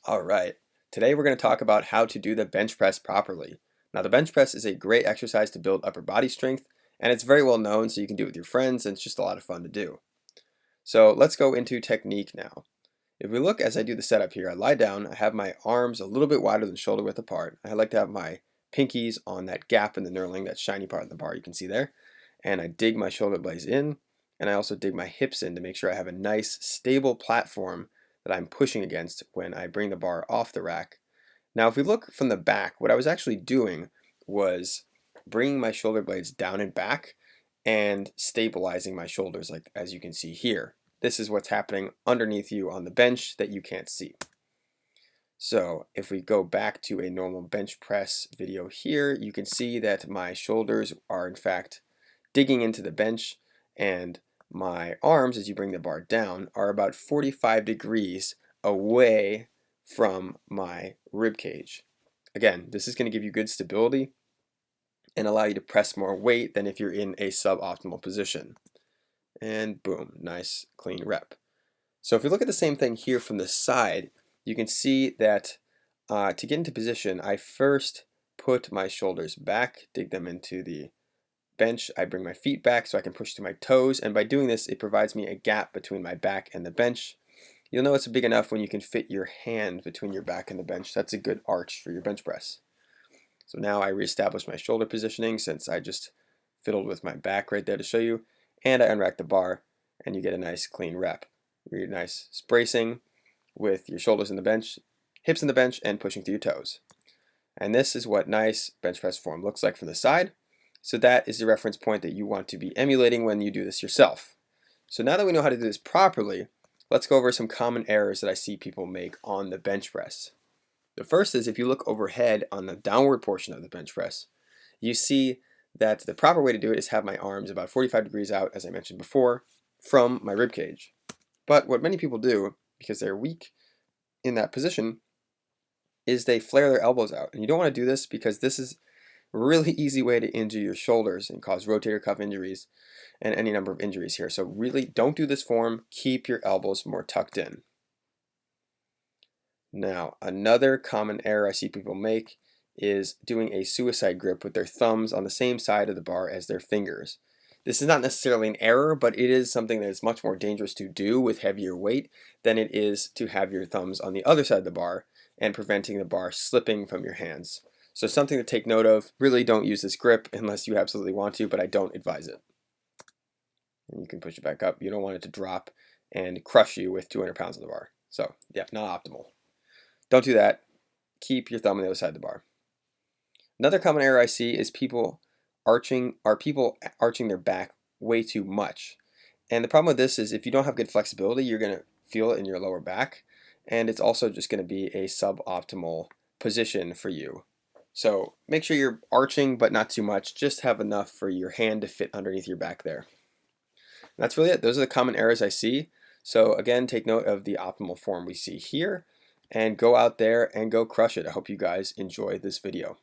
All right, today we're going to talk about how to do the bench press properly. Now, the bench press is a great exercise to build upper body strength, and it's very well known, so you can do it with your friends, and it's just a lot of fun to do. So let's go into technique now. If we look as I do the setup here, I lie down, I have my arms a little bit wider than shoulder width apart. I like to have my pinkies on that gap in the knurling, that shiny part of the bar you can see there, and I dig my shoulder blades in, and I also dig my hips in to make sure I have a nice stable platform that I'm pushing against when I bring the bar off the rack. Now, if we look from the back, what I was actually doing was bringing my shoulder blades down and back and stabilizing my shoulders, like as you can see here. This is what's happening underneath you on the bench that you can't see. So if we go back to a normal bench press video here, you can see that my shoulders are in fact digging into the bench, and my arms, as you bring the bar down, are about 45 degrees away from my rib cage. Again, this is going to give you good stability and allow you to press more weight than if you're in a suboptimal position. And boom, nice clean rep. So if you look at the same thing here from the side, you can see that to get into position, I first put my shoulders back, dig them into the bench. I bring my feet back so I can push to my toes, and by doing this, it provides me a gap between my back and the bench. You'll know it's big enough when you can fit your hand between your back and the bench. That's a good arch for your bench press. So now I reestablish my shoulder positioning since I just fiddled with my back right there to show you, and I unrack the bar, and you get a nice clean rep. Really nice bracing with your shoulders in the bench, hips in the bench, and pushing through your toes. And this is what nice bench press form looks like from the side. So that is the reference point that you want to be emulating when you do this yourself. So now that we know how to do this properly, let's go over some common errors that I see people make on the bench press. The first is if you look overhead on the downward portion of the bench press, you see that the proper way to do it is have my arms about 45 degrees out, as I mentioned before, from my rib cage. But what many people do, because they're weak in that position, is they flare their elbows out. And you don't want to do this because this is a really easy way to injure your shoulders and cause rotator cuff injuries and any number of injuries here. So really don't do this form. Keep your elbows more tucked in. Now, another common error I see people make is doing a suicide grip with their thumbs on the same side of the bar as their fingers. This is not necessarily an error, but it is something that is much more dangerous to do with heavier weight than it is to have your thumbs on the other side of the bar and preventing the bar slipping from your hands. So something to take note of. Really don't use this grip unless you absolutely want to, but I don't advise it. And you can push it back up. You don't want it to drop and crush you with 200 pounds on the bar. So yeah, not optimal. Don't do that. Keep your thumb on the other side of the bar. Another common error I see is people arching their back way too much. And the problem with this is if you don't have good flexibility, you're going to feel it in your lower back, and it's also just going to be a suboptimal position for you. So make sure you're arching, but not too much. Just have enough for your hand to fit underneath your back there. And that's really it. Those are the common errors I see. So again, take note of the optimal form we see here, and go out there and go crush it. I hope you guys enjoy this video.